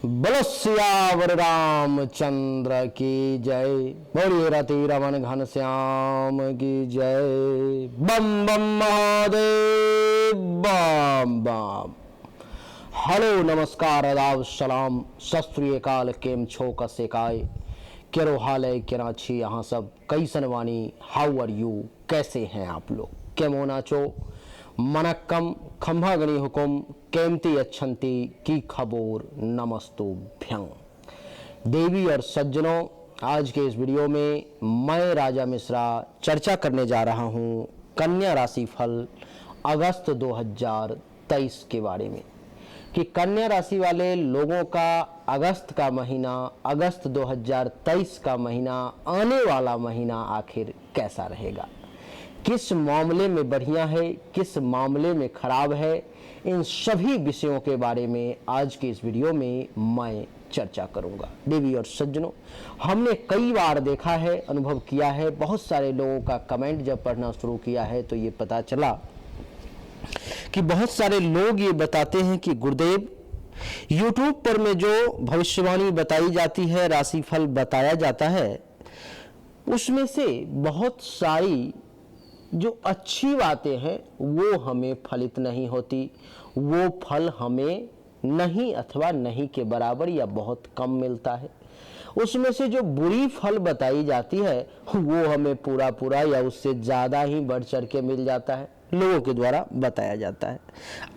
बोलो सियावर रामचंद्र की जय। बोलिए रति रमन घन श्याम की जय। बम बम महादेव बम बम। हेलो नमस्कार आदाब सलाम सत श्री अकाल। केम छो कसे काय केरो हाल है कराची यहाँ सब कैसन वानी। हाउ आर यू, कैसे हैं आप लोग, केमो नाचो मनक्कम खंभा गणी हुकुम केमती अच्छंती की खबोर नमस्तुभ्यं। देवी और सज्जनों, आज के इस वीडियो में मैं राजा मिश्रा चर्चा करने जा रहा हूं कन्या राशि फल अगस्त 2023 के बारे में कि कन्या राशि वाले लोगों का अगस्त का महीना, अगस्त 2023 का महीना, आने वाला महीना आखिर कैसा रहेगा, किस मामले में बढ़िया है, किस मामले में खराब है। इन सभी विषयों के बारे में आज के इस वीडियो में मैं चर्चा करूंगा। देवी और सज्जनों, हमने कई बार देखा है, अनुभव किया है, बहुत सारे लोगों का कमेंट जब पढ़ना शुरू किया है तो ये पता चला कि बहुत सारे लोग ये बताते हैं कि गुरुदेव, यूट्यूब पर में जो भविष्यवाणी बताई जाती है, राशिफल बताया जाता है, उसमें से बहुत सारी जो अच्छी बातें हैं वो हमें फलित नहीं होती, वो फल हमें नहीं अथवा नहीं के बराबर या बहुत कम मिलता है। उसमें से जो बुरी फल बताई जाती है वो हमें पूरा पूरा या उससे ज़्यादा ही बढ़ चढ़ के मिल जाता है, लोगों के द्वारा बताया जाता है।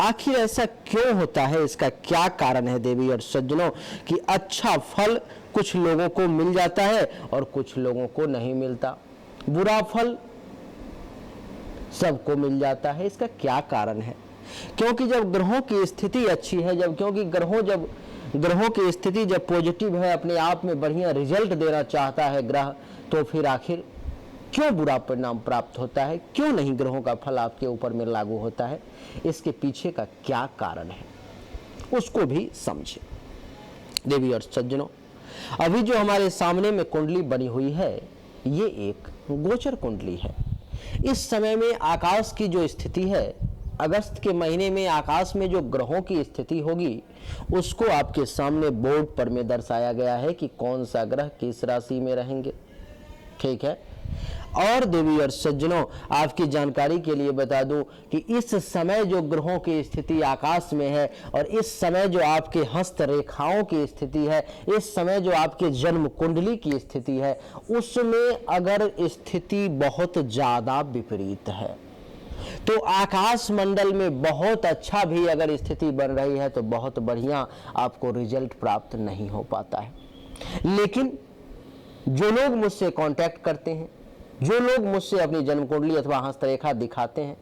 आखिर ऐसा क्यों होता है, इसका क्या कारण है देवी और सज्जनों कि अच्छा फल कुछ लोगों को मिल जाता है और कुछ लोगों को नहीं मिलता, बुरा फल सबको मिल जाता है। इसका क्या कारण है? क्योंकि जब ग्रहों की स्थिति अच्छी है, क्योंकि ग्रहों की स्थिति जब पॉजिटिव है, अपने आप में बढ़िया रिजल्ट देना चाहता है ग्रह, तो फिर आखिर क्यों बुरा परिणाम प्राप्त होता है, क्यों नहीं ग्रहों का फल आपके ऊपर में लागू होता है? इसके पीछे का क्या कारण है उसको भी समझे। देवी और सज्जनों, अभी जो हमारे सामने में कुंडली बनी हुई है ये एक गोचर कुंडली है। इस समय में आकाश की जो स्थिति है, अगस्त के महीने में आकाश में जो ग्रहों की स्थिति होगी उसको आपके सामने बोर्ड पर में दर्शाया गया है कि कौन सा ग्रह किस राशि में रहेंगे। ठीक है। और देवी और सज्जनों, आपकी जानकारी के लिए बता दूं कि इस समय जो ग्रहों की स्थिति आकाश में है और इस समय जो आपके हस्त रेखाओं की स्थिति है, इस समय जो आपके जन्म कुंडली की स्थिति है, उसमें अगर स्थिति बहुत ज्यादा विपरीत है तो आकाश मंडल में बहुत अच्छा भी अगर स्थिति बन रही है तो बहुत बढ़िया आपको रिजल्ट प्राप्त नहीं हो पाता है। लेकिन जो लोग मुझसे कांटेक्ट करते हैं, जो लोग मुझसे अपनी जन्म कुंडली अथवा हस्तरेखा दिखाते हैं,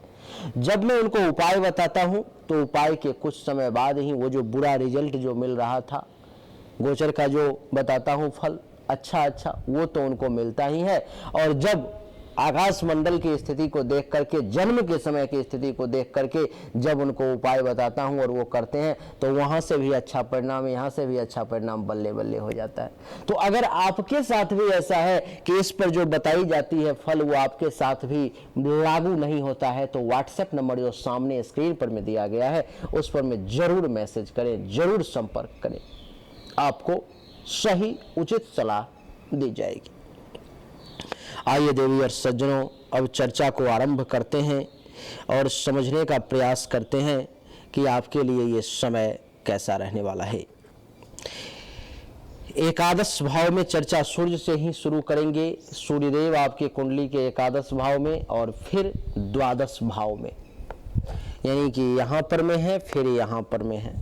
जब मैं उनको उपाय बताता हूं तो उपाय के कुछ समय बाद ही वो जो बुरा रिजल्ट जो मिल रहा था, गोचर का जो बताता हूं फल अच्छा वो तो उनको मिलता ही है। और जब आकाश मंडल की स्थिति को देख करके, जन्म के समय की स्थिति को देख करके जब उनको उपाय बताता हूं और वो करते हैं तो वहां से भी अच्छा परिणाम, यहां से भी अच्छा परिणाम बल्ले बल्ले हो जाता है। तो अगर आपके साथ भी ऐसा है कि इस पर जो बताई जाती है फल वो आपके साथ भी लागू नहीं होता है, तो व्हाट्सएप नंबर जो सामने स्क्रीन पर में दिया गया है उस पर में जरूर मैसेज करें, जरूर संपर्क करें, आपको सही उचित सलाह दी जाएगी। आइए देवी और सज्जनों, अब चर्चा को आरंभ करते हैं और समझने का प्रयास करते हैं कि आपके लिए ये समय कैसा रहने वाला है। एकादश भाव में चर्चा सूर्य से ही शुरू करेंगे। सूर्यदेव आपके कुंडली के एकादश भाव में और फिर द्वादश भाव में, यानी कि यहाँ पर में है फिर यहाँ पर में है।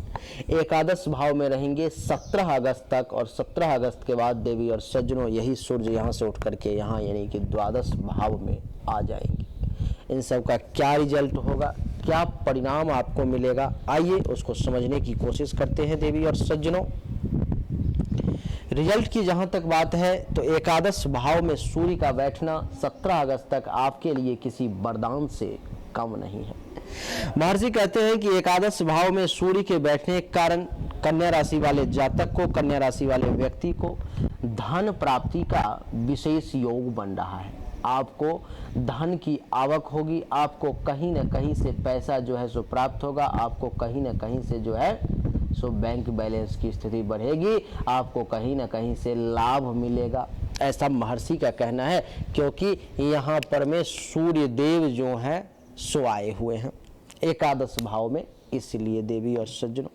एकादश भाव में रहेंगे 17 अगस्त तक और 17 अगस्त के बाद देवी और सज्जनों यही सूर्य यहाँ से उठ करके यहाँ यानी कि द्वादश भाव में आ जाएंगे। इन सब का क्या रिजल्ट होगा, क्या परिणाम आपको मिलेगा, आइए उसको समझने की कोशिश करते हैं। देवी और सज्जनों, रिजल्ट की जहां तक बात है तो एकादश भाव में सूर्य का बैठना 17 अगस्त तक आपके लिए किसी वरदान से कम नहीं है। महर्षि कहते हैं कि एकादश भाव में सूर्य के बैठने के कारण कन्या राशि वाले जातक को, कन्या राशि वाले व्यक्ति को धन प्राप्ति का विशेष योग बन रहा है। आपको धन की आवक होगी, आपको कहीं न कहीं से पैसा जो है सो प्राप्त होगा, आपको कहीं न कहीं से जो है सो बैंक बैलेंस की स्थिति बढ़ेगी, आपको कहीं ना कहीं से लाभ मिलेगा, ऐसा महर्षि का कहना है। क्योंकि यहाँ पर में सूर्य देव जो हैं सो आए हुए हैं एकादश भाव में, इसलिए देवी और सज्जनों,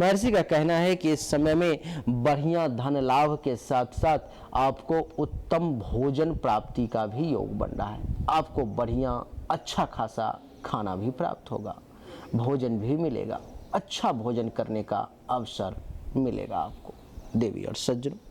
महर्षि का कहना है कि इस समय में बढ़िया धन लाभ के साथ साथ आपको उत्तम भोजन प्राप्ति का भी योग बन रहा है। आपको बढ़िया अच्छा खासा खाना भी प्राप्त होगा, भोजन भी मिलेगा, अच्छा भोजन करने का अवसर मिलेगा आपको देवी और सज्जनों।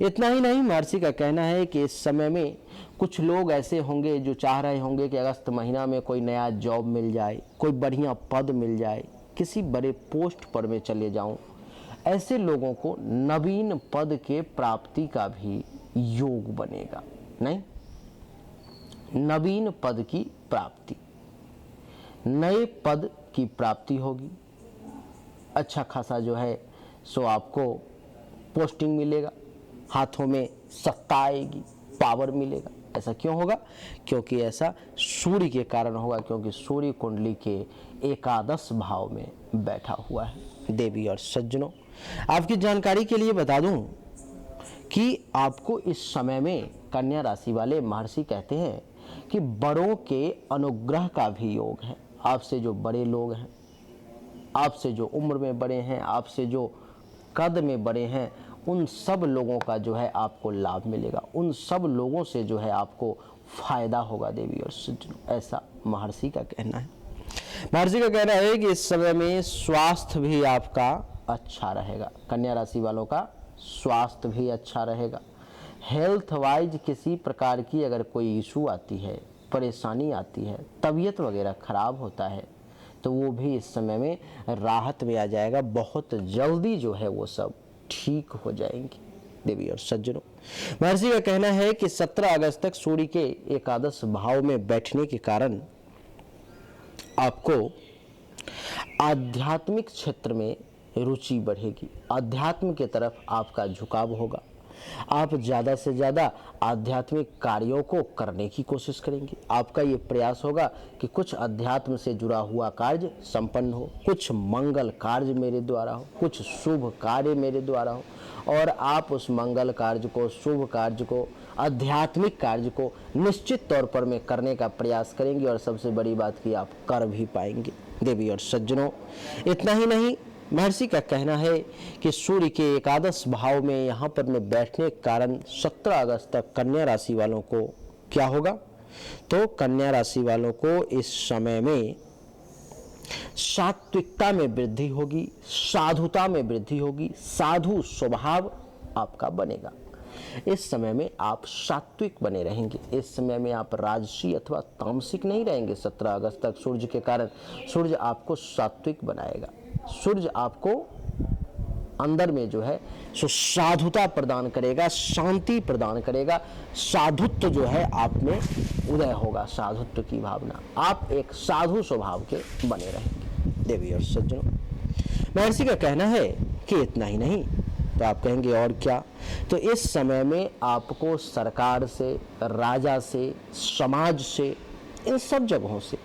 इतना ही नहीं, महर्षि का कहना है कि इस समय में कुछ लोग ऐसे होंगे जो चाह रहे होंगे कि अगस्त महीना में कोई नया जॉब मिल जाए, कोई बढ़िया पद मिल जाए, किसी बड़े पोस्ट पर मैं चले जाऊं। ऐसे लोगों को नवीन पद के प्राप्ति का भी योग बनेगा। नहीं, नवीन पद की प्राप्ति, नए पद की प्राप्ति होगी, अच्छा खासा जो है सो आपको पोस्टिंग मिलेगा, हाथों में सत्ता आएगी, पावर मिलेगा। ऐसा क्यों होगा? क्योंकि ऐसा सूर्य के कारण होगा, क्योंकि सूर्य कुंडली के एकादश भाव में बैठा हुआ है। देवी और सज्जनों, आपकी जानकारी के लिए बता दूं कि आपको इस समय में कन्या राशि वाले महर्षि कहते हैं कि बड़ों के अनुग्रह का भी योग है। आपसे जो बड़े लोग हैं, आपसे जो उम्र में बड़े हैं, आपसे जो कद में बड़े हैं, उन सब लोगों का जो है आपको लाभ मिलेगा, उन सब लोगों से जो है आपको फायदा होगा देवी और सज्जनों, ऐसा महर्षि का कहना है। महर्षि का कहना है कि इस समय में स्वास्थ्य भी आपका अच्छा रहेगा। कन्या राशि वालों का स्वास्थ्य भी अच्छा रहेगा। हेल्थ वाइज किसी प्रकार की अगर कोई इशू आती है, परेशानी आती है, तबीयत वगैरह खराब होता है, तो वो भी इस समय में राहत में आ जाएगा। बहुत जल्दी जो है वो सब ठीक हो जाएंगी देवी और सज्जनों। महर्षि का कहना है कि 17 अगस्त तक सूर्य के एकादश भाव में बैठने के कारण आपको आध्यात्मिक क्षेत्र में रुचि बढ़ेगी, अध्यात्म के तरफ आपका झुकाव होगा। आप ज़्यादा से ज़्यादा आध्यात्मिक कार्यों को करने की कोशिश करेंगे। आपका ये प्रयास होगा कि कुछ अध्यात्म से जुड़ा हुआ कार्य संपन्न हो, कुछ मंगल कार्य मेरे द्वारा हो, कुछ शुभ कार्य मेरे द्वारा हो, और आप उस मंगल कार्य को, शुभ कार्य को, आध्यात्मिक कार्य को निश्चित तौर पर में करने का प्रयास करेंगे, और सबसे बड़ी बात कि आप कर भी पाएंगे देवी और सज्जनों। इतना ही नहीं, महर्षि का कहना है कि सूर्य के एकादश भाव में यहाँ पर में बैठने के कारण 17 अगस्त तक कन्या राशि वालों को क्या होगा? तो कन्या राशि वालों को इस समय में सात्विकता में वृद्धि होगी, साधुता में वृद्धि होगी, साधु स्वभाव आपका बनेगा। इस समय में आप सात्विक बने रहेंगे। इस समय में आप राजसी अथवा तामसिक नहीं रहेंगे। 17 अगस्त तक सूर्य के कारण सूर्य आपको सात्विक बनाएगा। सूर्य आपको अंदर में जो है सो साधुता प्रदान करेगा, शांति प्रदान करेगा, साधुत्व जो है आप में उदय होगा, साधुत्व की भावना, आप एक साधु स्वभाव के बने रहेंगे देवी और सज्जनों। महर्षि का कहना है कि इतना ही नहीं, तो आप कहेंगे और क्या? तो इस समय में आपको सरकार से, राजा से, समाज से, इन सब जगहों से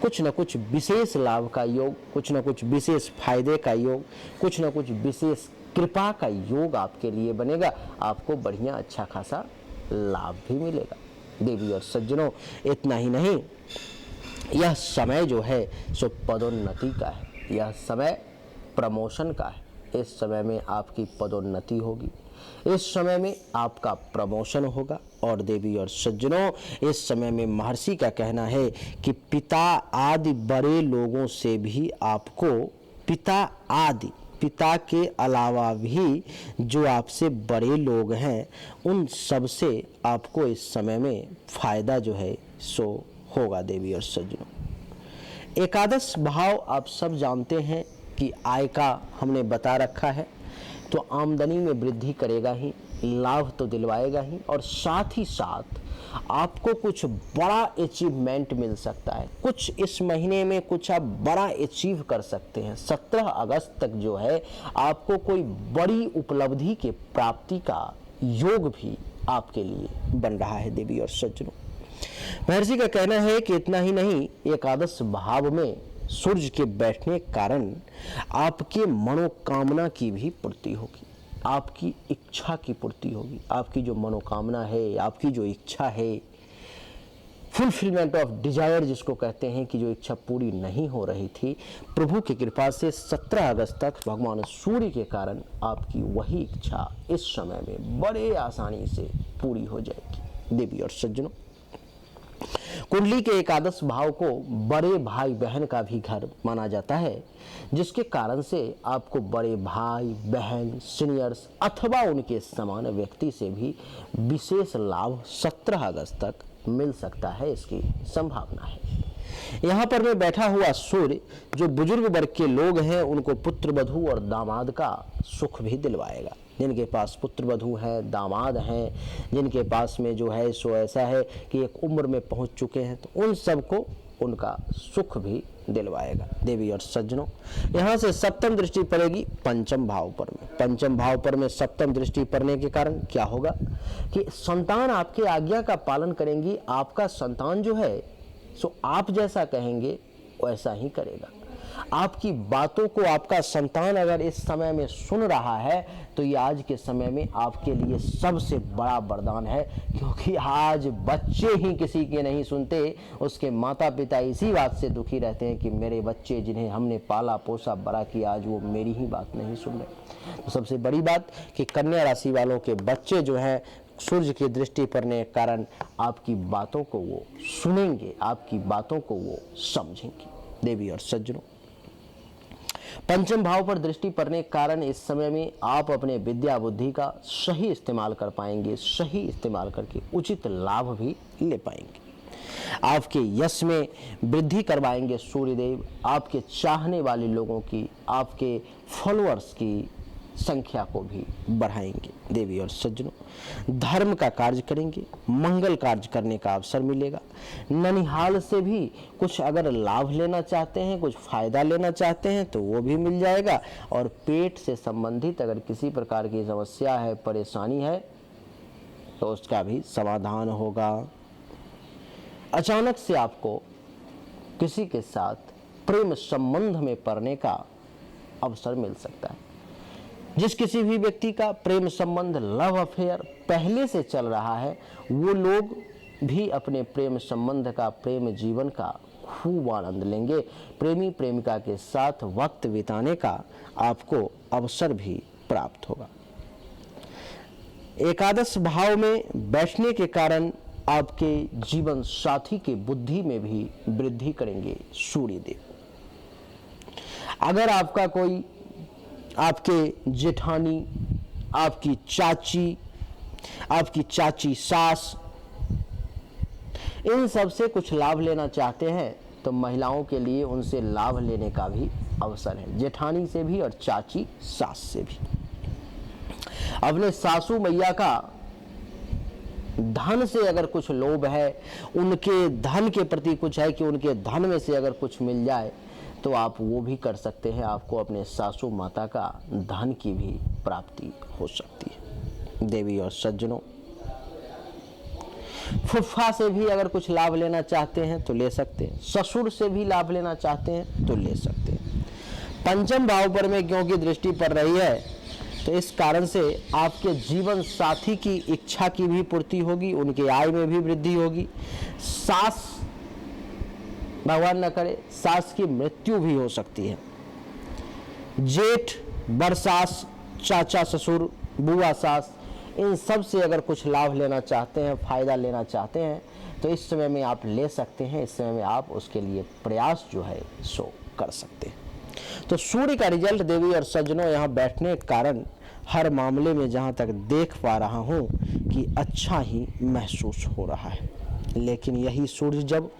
कुछ न कुछ विशेष लाभ का योग, कुछ न कुछ विशेष फायदे का योग, कुछ न कुछ विशेष कृपा का योग आपके लिए बनेगा। आपको बढ़िया अच्छा खासा लाभ भी मिलेगा देवी और सज्जनों। इतना ही नहीं, यह समय जो है सो पदोन्नति का है, यह समय प्रमोशन का है। इस समय में आपकी पदोन्नति होगी, इस समय में आपका प्रमोशन होगा। और देवी और सज्जनों, इस समय में महर्षि का कहना है कि पिता आदि बड़े लोगों से भी आपको, पिता के अलावा भी जो आपसे बड़े लोग हैं, उन सब से आपको इस समय में फायदा जो है सो होगा देवी और सज्जनों। एकादश भाव आप सब जानते हैं कि आय का हमने बता रखा है, तो आमदनी में वृद्धि करेगा ही, लाभ तो दिलवाएगा ही, और साथ ही साथ आपको कुछ बड़ा अचीवमेंट मिल सकता है। कुछ इस महीने में कुछ आप बड़ा अचीव कर सकते हैं। 17 अगस्त तक जो है आपको कोई बड़ी उपलब्धि के प्राप्ति का योग भी आपके लिए बन रहा है देवी और सज्जनों। महर्षि का कहना है कि इतना ही नहीं, एकादश भाव में सूर्य के बैठने के कारण आपके मनोकामना की भी पूर्ति होगी, आपकी इच्छा की पूर्ति होगी। आपकी जो मनोकामना है, आपकी जो इच्छा है, फुलफिलमेंट ऑफ डिजायर जिसको कहते हैं, कि जो इच्छा पूरी नहीं हो रही थी, प्रभु की कृपा से 17 अगस्त तक भगवान सूर्य के कारण आपकी वही इच्छा इस समय में बड़े आसानी से पूरी हो जाएगी। देवी और सज्जनों, कुंडली के एकादश भाव को बड़े भाई बहन का भी घर माना जाता है, जिसके कारण से आपको बड़े भाई बहन, सीनियर्स अथवा उनके समान व्यक्ति से भी विशेष लाभ 17 अगस्त तक मिल सकता है, इसकी संभावना है। यहाँ पर मैं बैठा हुआ सूर्य जो बुजुर्ग वर्ग के लोग हैं उनको पुत्र वधू और दामाद का सुख भी दिलवाएगा। जिनके पास पुत्र वधू है, दामाद हैं, जिनके पास में जो है सो ऐसा है कि एक उम्र में पहुंच चुके हैं, तो उन सबको उनका सुख भी दिलवाएगा। देवी और सज्जनों, यहाँ से सप्तम दृष्टि पड़ेगी पंचम भाव पर में। पंचम भाव पर में सप्तम दृष्टि पड़ने के कारण क्या होगा कि संतान आपके आज्ञा का पालन करेंगी। आपका संतान जो है सो आप जैसा कहेंगे वैसा ही करेगा। आपकी बातों को आपका संतान अगर इस समय में सुन रहा है तो ये आज के समय में आपके लिए सबसे बड़ा वरदान है, क्योंकि आज बच्चे ही किसी के नहीं सुनते। उसके माता पिता इसी बात से दुखी रहते हैं कि मेरे बच्चे जिन्हें हमने पाला पोसा बड़ा किया, आज वो मेरी ही बात नहीं सुन रहे। तो सबसे बड़ी बात कि कन्या राशि वालों के बच्चे जो हैं सूर्य की दृष्टि पड़ने के कारण आपकी बातों को वो सुनेंगे, आपकी बातों को वो समझेंगे। देवी और सज्जनों, पंचम भाव पर दृष्टि पड़ने के कारण इस समय में आप अपने विद्या बुद्धि का सही इस्तेमाल कर पाएंगे, सही इस्तेमाल करके उचित लाभ भी ले पाएंगे। आपके यश में वृद्धि करवाएंगे सूर्यदेव। आपके चाहने वाले लोगों की, आपके फॉलोअर्स की संख्या को भी बढ़ाएंगे। देवी और सज्जनों, धर्म का कार्य करेंगे, मंगल कार्य करने का अवसर मिलेगा। ननिहाल से भी कुछ अगर लाभ लेना चाहते हैं, कुछ फायदा लेना चाहते हैं तो वो भी मिल जाएगा। और पेट से संबंधित अगर किसी प्रकार की समस्या है, परेशानी है, तो उसका भी समाधान होगा। अचानक से आपको किसी के साथ प्रेम संबंध में पड़ने का अवसर मिल सकता है। जिस किसी भी व्यक्ति का प्रेम संबंध, लव अफेयर पहले से चल रहा है, वो लोग भी अपने प्रेम संबंध का, प्रेम जीवन का खूब आनंद लेंगे। प्रेमी प्रेमिका के साथ वक्त बिताने का आपको अवसर भी प्राप्त होगा। एकादश भाव में बैठने के कारण आपके जीवन साथी के बुद्धि में भी वृद्धि करेंगे सूर्यदेव। अगर आपका कोई, आपके जेठानी, आपकी चाची सास, इन सब से कुछ लाभ लेना चाहते हैं तो महिलाओं के लिए उनसे लाभ लेने का भी अवसर है, जेठानी से भी और चाची सास से भी। अपने सासू मैया का धन से अगर कुछ लोभ है, उनके धन के प्रति कुछ है कि उनके धन में से अगर कुछ मिल जाए तो आप वो भी कर सकते हैं। आपको अपने सासू माता का धन की भी प्राप्ति हो सकती है। देवी और सज्जनों, फुफ्फा से भी अगर कुछ लाभ लेना चाहते हैं तो ले सकते हैं, ससुर से भी लाभ लेना चाहते हैं तो ले सकते हैं। पंचम भाव पर में क्योंकि दृष्टि पड़ रही है तो इस कारण से आपके जीवन साथी की इच्छा की भी पूर्ति होगी, उनके आय में भी वृद्धि होगी। सास, भगवान न करे, सास की मृत्यु भी हो सकती है। जेठ, बरसास, चाचा ससुर, बुआ सास, इन सब से अगर कुछ लाभ लेना चाहते हैं, फायदा लेना चाहते हैं तो इस समय में आप ले सकते हैं। इस समय में आप उसके लिए प्रयास जो है सो कर सकते हैं। तो सूर्य का रिजल्ट देवी और सज्जनों यहाँ बैठने के कारण हर मामले में जहाँ तक देख पा रहा हूँ कि अच्छा ही महसूस हो रहा है। लेकिन यही सूर्य जब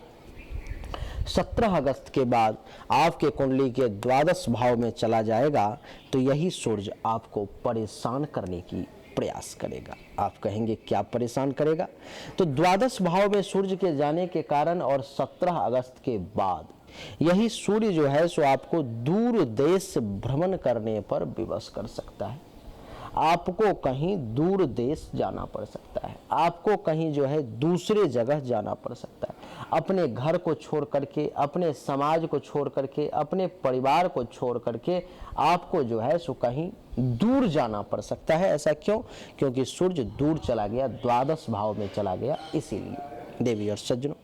17 अगस्त के बाद आपके कुंडली के द्वादश भाव में चला जाएगा तो यही सूर्य आपको परेशान करने की प्रयास करेगा। आप कहेंगे क्या परेशान करेगा? तो द्वादश भाव में सूर्य के जाने के कारण और 17 अगस्त के बाद यही सूर्य जो है सो आपको दूर देश भ्रमण करने पर विवश कर सकता है। आपको कहीं दूर देश जाना पड़ सकता है, आपको कहीं जो है दूसरे जगह जाना पड़ सकता है। अपने घर को छोड़ करके, अपने समाज को छोड़ करके, अपने परिवार को छोड़ करके आपको जो है सो कहीं दूर जाना पड़ सकता है। ऐसा क्यों? क्योंकि सूर्य दूर चला गया, द्वादश भाव में चला गया, इसीलिए। देवी और सज्जनों,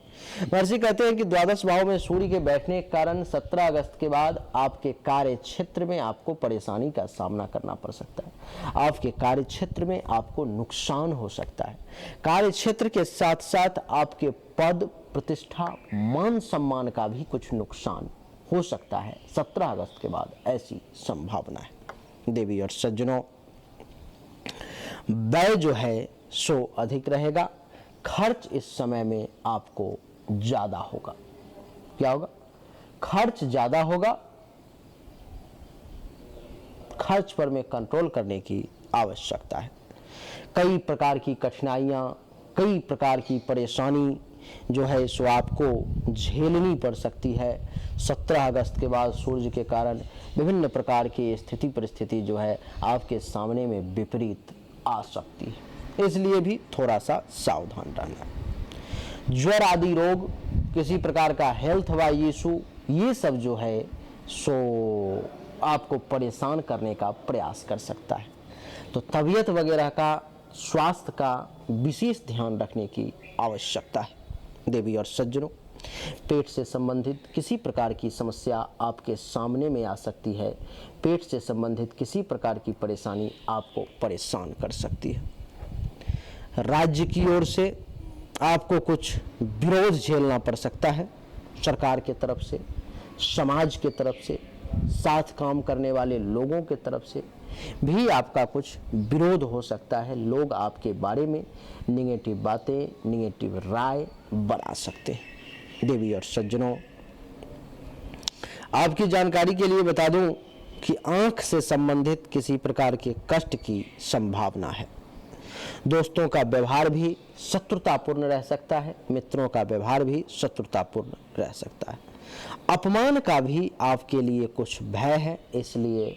महर्षि कहते हैं कि द्वादश भाव में सूर्य के बैठने के कारण 17 अगस्त के बाद आपके कार्य क्षेत्र में आपको परेशानी का सामना करना पड़ सकता है। आपके कार्य क्षेत्र में आपको नुकसान हो सकता है। कार्य क्षेत्र के साथ साथ आपके पद, प्रतिष्ठा, मान सम्मान का भी कुछ नुकसान हो सकता है 17 अगस्त के बाद, ऐसी संभावना है। देवी और सज्जनों, व्यय जो है सो अधिक रहेगा। खर्च इस समय में आपको ज्यादा होगा। क्या होगा? खर्च ज्यादा होगा। खर्च पर में कंट्रोल करने की आवश्यकता है। कई प्रकार की कठिनाइयां, कई प्रकार की परेशानी जो है सो आपको झेलनी पड़ सकती है। 17 अगस्त के बाद सूर्य के कारण विभिन्न प्रकार की स्थिति परिस्थिति जो है आपके सामने में विपरीत आ सकती है, इसलिए भी थोड़ा सा सावधान रहना। ज्वर आदि रोग, किसी प्रकार का हेल्थ वाइज इशू, ये सब जो है सो आपको परेशान करने का प्रयास कर सकता है। तो तबीयत वगैरह का, स्वास्थ्य का विशेष ध्यान रखने की आवश्यकता है। देवी और सज्जनों, पेट से संबंधित किसी प्रकार की समस्या आपके सामने में आ सकती है। पेट से संबंधित किसी प्रकार की परेशानी आपको परेशान कर सकती है। राज्य की ओर से आपको कुछ विरोध झेलना पड़ सकता है। सरकार के तरफ से, समाज के तरफ से, साथ काम करने वाले लोगों के तरफ से भी आपका कुछ विरोध हो सकता है। लोग आपके बारे में निगेटिव बातें, निगेटिव राय बना सकते हैं। देवी और सज्जनों, आपकी जानकारी के लिए बता दूं कि आंख से संबंधित किसी प्रकार के कष्ट की संभावना है। दोस्तों का व्यवहार भी शत्रुतापूर्ण रह सकता है। मित्रों का व्यवहार भी शत्रुतापूर्ण रह सकता है। अपमान का भी आपके लिए कुछ भय है, इसलिए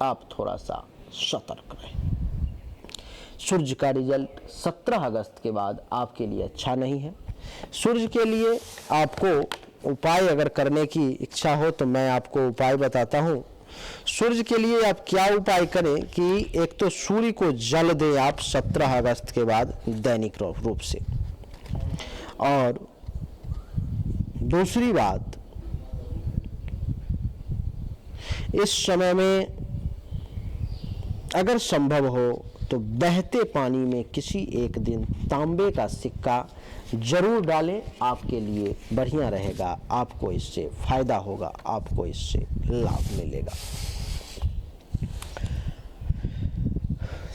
आप थोड़ा सा सतर्क रहें। सूर्य का रिजल्ट 17 अगस्त के बाद आपके लिए अच्छा नहीं है। सूर्य के लिए आपको उपाय अगर करने की इच्छा हो तो मैं आपको उपाय बताता हूँ। सूर्य के लिए आप क्या उपाय करें कि एक तो सूर्य को जल दें आप 17 अगस्त के बाद दैनिक रूप से, और दूसरी बात, इस समय में अगर संभव हो तो बहते पानी में किसी एक दिन तांबे का सिक्का जरूर डालें। आपके लिए बढ़िया रहेगा, आपको इससे फायदा होगा, आपको इससे लाभ मिलेगा।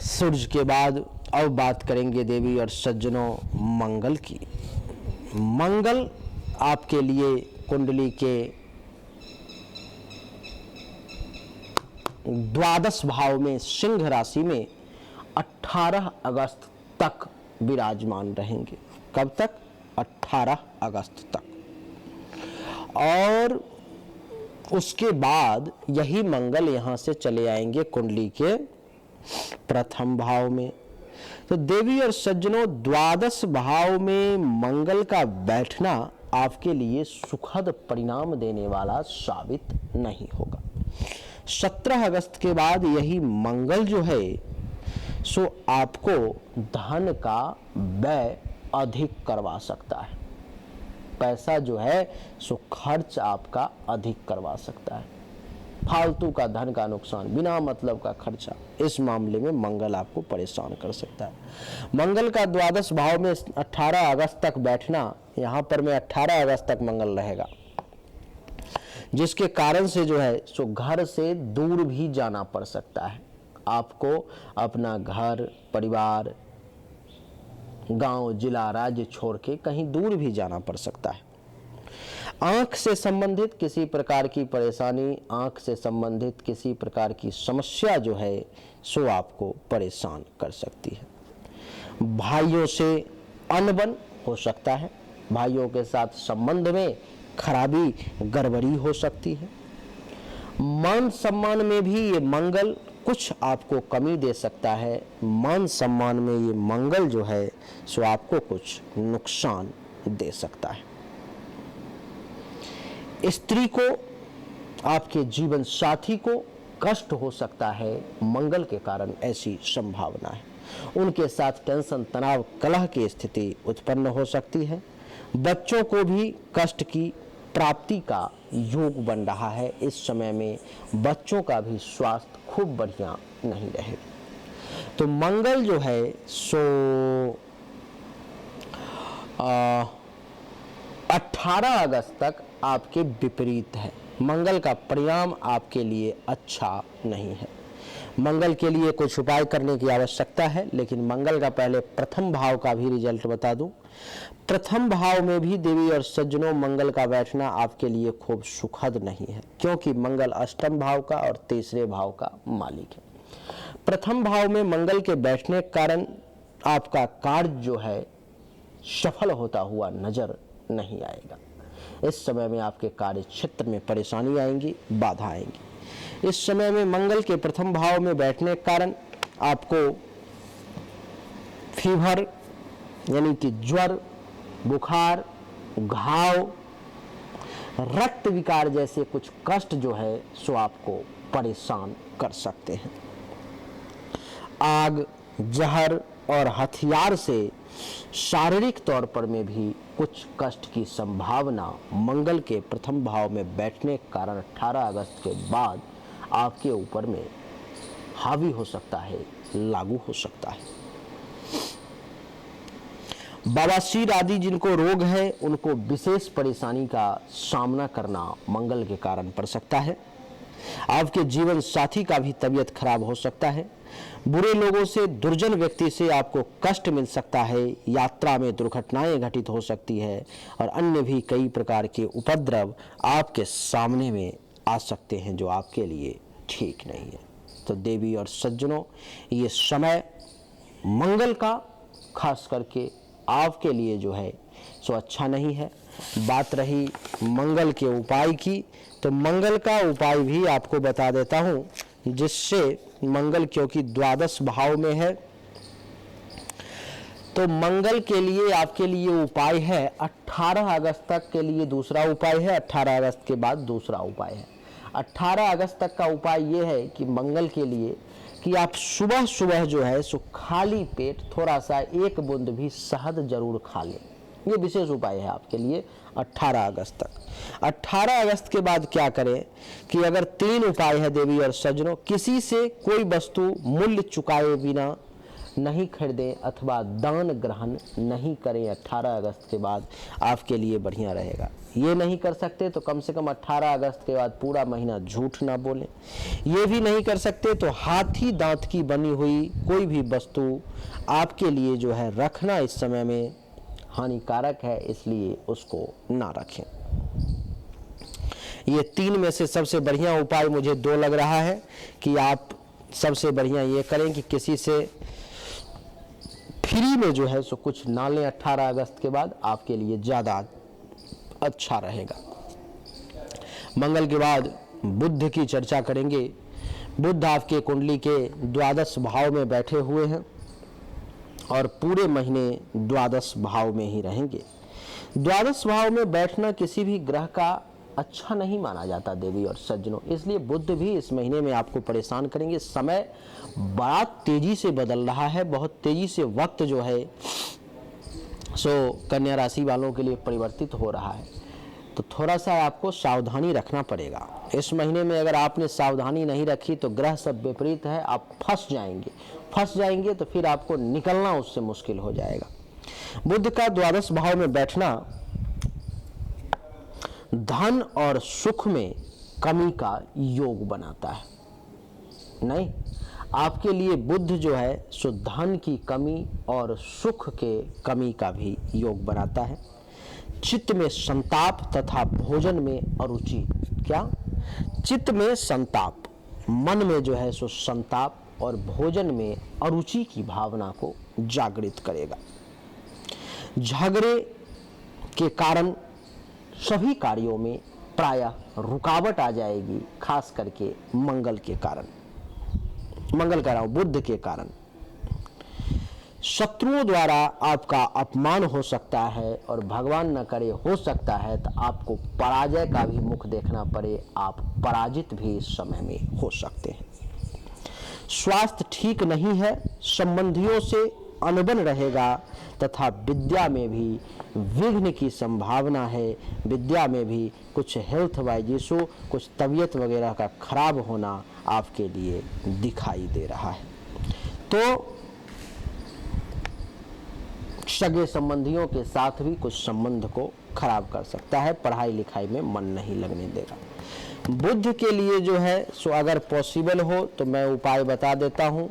सूर्य के बाद अब बात करेंगे देवी और सज्जनों मंगल की। मंगल आपके लिए कुंडली के द्वादश भाव में सिंह राशि में 18 अगस्त तक विराजमान रहेंगे। कब तक? 18 अगस्त तक। और उसके बाद यही मंगल यहां से चले आएंगे कुंडली के प्रथम भाव में। तो देवी और सज्जनों, द्वादश भाव में मंगल का बैठना आपके लिए सुखद परिणाम देने वाला साबित नहीं होगा। 17 अगस्त के बाद यही मंगल जो है सो आपको धन का व्यय अधिक करवा सकता है। पैसा जो है सो खर्च आपका अधिक करवा सकता है। फालतू का धन का नुकसान, बिना मतलब का खर्चा, इस मामले में मंगल आपको परेशान कर सकता है। मंगल का द्वादश भाव में 18 अगस्त तक बैठना, यहाँ पर में 18 अगस्त तक मंगल रहेगा, जिसके कारण से जो है सो घर से दूर भी जाना पड़ सकता है। आपको अपना घर, परिवार, गांव, जिला, राज्य छोड़ के कहीं दूर भी जाना पड़ सकता है। आंख से संबंधित किसी प्रकार की परेशानी, आंख से संबंधित किसी प्रकार की समस्या जो है सो आपको परेशान कर सकती है। भाइयों से अनबन हो सकता है। भाइयों के साथ संबंध में खराबी, गड़बड़ी हो सकती है। मान सम्मान में भी ये मंगल कुछ आपको कमी दे सकता है। मान सम्मान में ये मंगल जो है सो आपको कुछ नुकसान दे सकता है। स्त्री को, आपके जीवन साथी को कष्ट हो सकता है मंगल के कारण, ऐसी संभावना है। उनके साथ टेंशन, तनाव, कलह की स्थिति उत्पन्न हो सकती है। बच्चों को भी कष्ट की प्राप्ति का योग बन रहा है। इस समय में बच्चों का भी स्वास्थ्य खूब बढ़िया नहीं रहेगा। तो मंगल जो है सो 18 अगस्त तक आपके विपरीत है। मंगल का परिणाम आपके लिए अच्छा नहीं है। मंगल के लिए कुछ उपाय करने की आवश्यकता है, लेकिन मंगल का पहले प्रथम भाव का भी रिजल्ट बता दूं। प्रथम भाव में भी देवी और सज्जनों मंगल का बैठना आपके लिए खूब सुखद नहीं है, क्योंकि मंगल अष्टम भाव का और तीसरे भाव का मालिक है। प्रथम भाव में मंगल के बैठने के कारण आपका कार्य जो है सफल होता हुआ नजर नहीं आएगा। इस समय में आपके कार्य क्षेत्र में परेशानी आएंगी, बाधा आएंगी। इस समय में मंगल के प्रथम भाव में बैठने के कारण आपको फीवर यानी कि ज्वर, बुखार, घाव, रक्त विकार जैसे कुछ कष्ट जो है सो आपको परेशान कर सकते हैं। आग, जहर और हथियार से शारीरिक तौर पर में भी कुछ कष्ट की संभावना मंगल के प्रथम भाव में बैठने के कारण 18 अगस्त के बाद आपके ऊपर में हावी हो सकता है, लागू हो सकता है। बवासीर आदि जिनको रोग है उनको विशेष परेशानी का सामना करना मंगल के कारण पड़ सकता है। आपके जीवन साथी का भी तबीयत खराब हो सकता है। बुरे लोगों से, दुर्जन व्यक्ति से आपको कष्ट मिल सकता है। यात्रा में दुर्घटनाएं घटित हो सकती है और अन्य भी कई प्रकार के उपद्रव आपके सामने में आ सकते हैं, जो आपके लिए ठीक नहीं है। तो देवी और सज्जनों, ये समय मंगल का खास करके आपके लिए जो है सो अच्छा नहीं है। बात रही मंगल के उपाय की, तो मंगल का उपाय भी आपको बता देता हूँ, जिससे मंगल क्योंकि द्वादश भाव में है, तो मंगल के लिए आपके लिए उपाय है 18 अगस्त तक के लिए दूसरा उपाय है, 18 अगस्त के बाद दूसरा उपाय है। 18 अगस्त तक का उपाय ये है कि मंगल के लिए कि आप सुबह सुबह जो है सो खाली पेट थोड़ा सा 1 बूंद भी शहद जरूर खा लें। ये विशेष उपाय है आपके लिए 18 अगस्त तक। 18 अगस्त के बाद क्या करें कि अगर 3 उपाय है देवी और सज्जनों, किसी से कोई वस्तु मूल्य चुकाए बिना नहीं खरीदें अथवा दान ग्रहण नहीं करें। 18 अगस्त के बाद आपके लिए बढ़िया रहेगा। ये नहीं कर सकते तो कम से कम 18 अगस्त के बाद पूरा महीना झूठ ना बोलें। ये भी नहीं कर सकते तो हाथी दांत की बनी हुई कोई भी वस्तु आपके लिए जो है रखना इस समय में हानिकारक है, इसलिए उसको ना रखें। ये 3 में से सबसे बढ़िया उपाय मुझे 2 लग रहा है कि आप सबसे बढ़िया ये करें कि किसी से फ्री में जो है सो कुछ ना लें। 18 अगस्त के बाद आपके लिए ज़्यादा अच्छा रहेगा। मंगल के बाद बुध की चर्चा करेंगे। बुध आपके कुंडली के द्वादश भाव में बैठे हुए हैं और पूरे महीने द्वादश भाव में ही रहेंगे। द्वादश भाव में बैठना किसी भी ग्रह का अच्छा नहीं माना जाता देवी और सज्जनों, इसलिए बुध भी इस महीने में आपको परेशान करेंगे। समय बड़ा तेजी से बदल रहा है, बहुत तेजी से वक्त जो है सो कन्या राशि वालों के लिए परिवर्तित हो रहा है, तो थोड़ा सा आपको सावधानी रखना पड़ेगा। इस महीने में अगर आपने सावधानी नहीं रखी तो ग्रह सब विपरीत है, आप फंस जाएंगे तो फिर आपको निकलना उससे मुश्किल हो जाएगा। बुध का द्वादश भाव में बैठना धन और सुख में कमी का योग बनाता है। नहीं, आपके लिए बुध जो है सो धन की कमी और सुख के कमी का भी योग बनाता है। चित्त में संताप तथा भोजन में अरुचि। क्या? चित्त में संताप, मन में जो है सो संताप और भोजन में अरुचि की भावना को जागृत करेगा। झगड़े के कारण सभी कार्यों में प्रायः रुकावट आ जाएगी, खास करके मंगल के कारण। मंगल कह रहा हूं, बुध के कारण शत्रुओं द्वारा आपका अपमान हो सकता है, और भगवान न करे हो सकता है तो आपको पराजय का भी मुख देखना पड़े, आप पराजित भी इस समय में हो सकते हैं। स्वास्थ्य ठीक नहीं है, संबंधियों से अनबन रहेगा, तथा विद्या में भी विघ्न की संभावना है। विद्या में भी कुछ हेल्थ वाइज इशू, कुछ तबीयत वगैरह का खराब होना आपके लिए दिखाई दे रहा है। तो सगे संबंधियों के साथ भी कुछ संबंध को खराब कर सकता है, पढ़ाई लिखाई में मन नहीं लगने देगा। बुध के लिए जो है सो अगर पॉसिबल हो तो मैं उपाय बता देता हूं।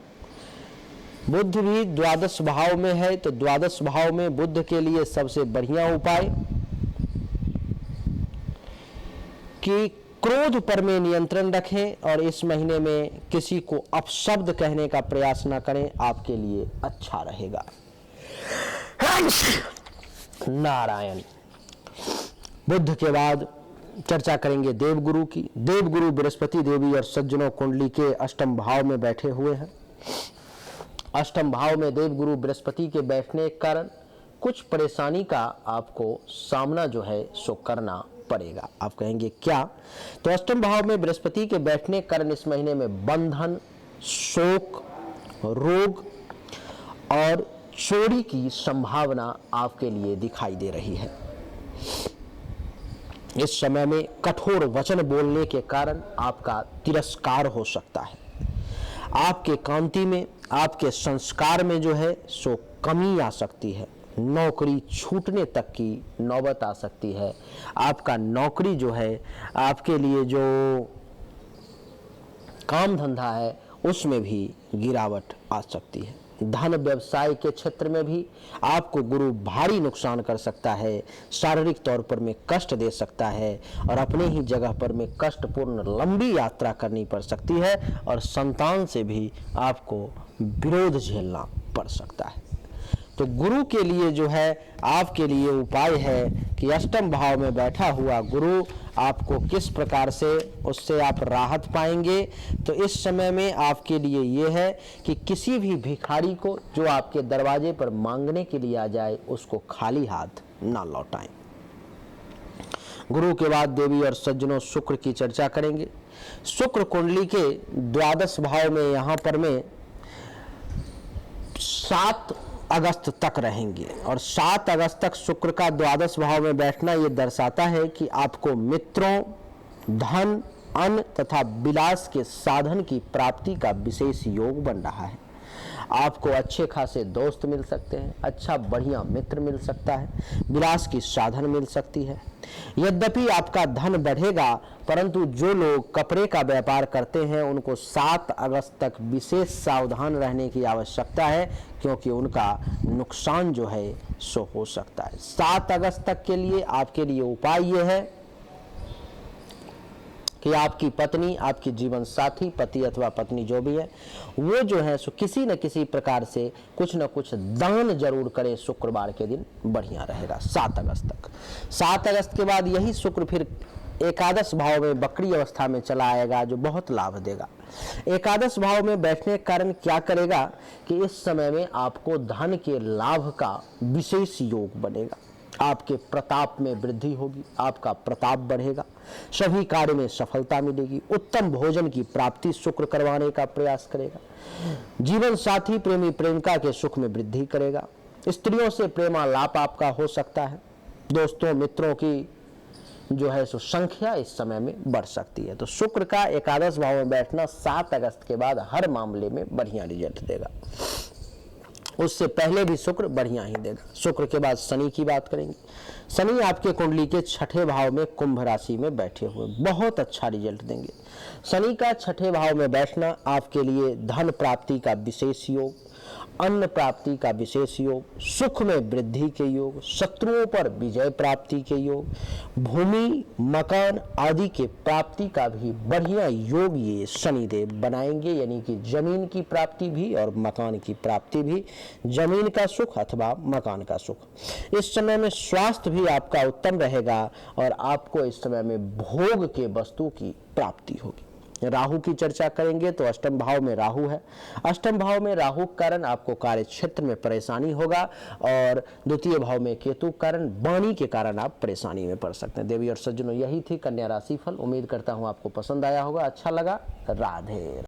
बुध भी द्वादश भाव में है, तो द्वादश भाव में बुध के लिए सबसे बढ़िया उपाय कि क्रोध पर में नियंत्रण रखें, और इस महीने में किसी को अपशब्द कहने का प्रयास न करें, आपके लिए अच्छा रहेगा। नारायण। बुध के बाद चर्चा करेंगे देवगुरु की। देवगुरु बृहस्पति देवी और सज्जनों कुंडली के अष्टम भाव में बैठे हुए हैं। अष्टम भाव में देवगुरु बृहस्पति के बैठने के कारण कुछ परेशानी का आपको सामना जो है सो करना पड़ेगा। आप कहेंगे क्या? तो अष्टम भाव में बृहस्पति के बैठने के कारण इस महीने में बंधन, शोक, रोग और चोरी की संभावना आपके लिए दिखाई दे रही है। इस समय में कठोर वचन बोलने के कारण आपका तिरस्कार हो सकता है। आपके कांति में, आपके संस्कार में जो है सो कमी आ सकती है। नौकरी छूटने तक की नौबत आ सकती है। आपका नौकरी जो है, आपके लिए जो काम धंधा है उसमें भी गिरावट आ सकती है। धन व्यवसाय के क्षेत्र में भी आपको गुरु भारी नुकसान कर सकता है, शारीरिक तौर पर में कष्ट दे सकता है, और अपने ही जगह पर में कष्टपूर्ण लंबी यात्रा करनी पड़ सकती है, और संतान से भी आपको विरोध झेलना पड़ सकता है। तो गुरु के लिए जो है आपके लिए उपाय है कि अष्टम भाव में बैठा हुआ गुरु आपको किस प्रकार से उससे आप राहत पाएंगे। तो इस समय में आपके लिए ये है कि किसी भी भिखारी को जो आपके दरवाजे पर मांगने के लिए आ जाए उसको खाली हाथ ना लौटाएं। गुरु के बाद देवी और सज्जनों शुक्र की चर्चा करेंगे। शुक्र कुंडली के द्वादश भाव में यहाँ पर में 7 अगस्त तक रहेंगे, और 7 अगस्त तक शुक्र का द्वादश भाव में बैठना ये दर्शाता है कि आपको मित्रों, धन, अन्न तथा विलास के साधन की प्राप्ति का विशेष योग बन रहा है। आपको अच्छे खासे दोस्त मिल सकते हैं, अच्छा बढ़िया मित्र मिल सकता है, विलास की साधन मिल सकती है। यद्यपि आपका धन बढ़ेगा, परंतु जो लोग कपड़े का व्यापार करते हैं उनको 7 अगस्त तक विशेष सावधान रहने की आवश्यकता है, क्योंकि उनका नुकसान जो है सो हो सकता है। 7 अगस्त तक के लिए आपके लिए उपाय ये है कि आपकी पत्नी, आपकी जीवन साथी, पति अथवा पत्नी जो भी है, वो जो है सो किसी न किसी प्रकार से कुछ न कुछ दान जरूर करें। शुक्रवार के दिन बढ़िया रहेगा 7 अगस्त तक। 7 अगस्त के बाद यही शुक्र फिर एकादश भाव में वक्री अवस्था में चला आएगा, जो बहुत लाभ देगा। एकादश भाव में बैठने के कारण क्या करेगा कि इस समय में आपको धन के लाभ का विशेष योग बनेगा। आपके प्रताप में वृद्धि होगी, आपका प्रताप बढ़ेगा, सभी कार्य में सफलता मिलेगी, उत्तम भोजन की प्राप्ति शुक्र करवाने का प्रयास करेगा, जीवन साथी प्रेमी प्रेमिका के सुख में वृद्धि करेगा, स्त्रियों से प्रेमालाप आपका हो सकता है, दोस्तों मित्रों की जो है सो संख्या इस समय में बढ़ सकती है। तो शुक्र का एकादश भाव में बैठना 7 अगस्त के बाद हर मामले में बढ़िया रिजल्ट देगा। उससे पहले भी शुक्र बढ़िया ही देगा। शुक्र के बाद शनि की बात करेंगे। शनि आपके कुंडली के 6ठे भाव में कुंभ राशि में बैठे हुए बहुत अच्छा रिजल्ट देंगे। शनि का 6ठे भाव में बैठना आपके लिए धन प्राप्ति का विशेष योग, अन्न प्राप्ति का विशेष योग, सुख में वृद्धि के योग, शत्रुओं पर विजय प्राप्ति के योग, भूमि मकान आदि के प्राप्ति का भी बढ़िया योग ये शनिदेव बनाएंगे। यानी कि जमीन की प्राप्ति भी और मकान की प्राप्ति भी, जमीन का सुख अथवा मकान का सुख। इस समय में स्वास्थ्य भी आपका उत्तम रहेगा और आपको इस समय में भोग के वस्तु की प्राप्ति होगी। राहु की चर्चा करेंगे तो अष्टम भाव में राहु है। अष्टम भाव में राहु के कारण आपको कार्य क्षेत्र में परेशानी होगा और द्वितीय भाव में केतु के कारण वाणी के कारण आप परेशानी में पड़ सकते हैं। देवी और सज्जनों, यही थी कन्या राशि फल। उम्मीद करता हूं आपको पसंद आया होगा, अच्छा लगा। राधे।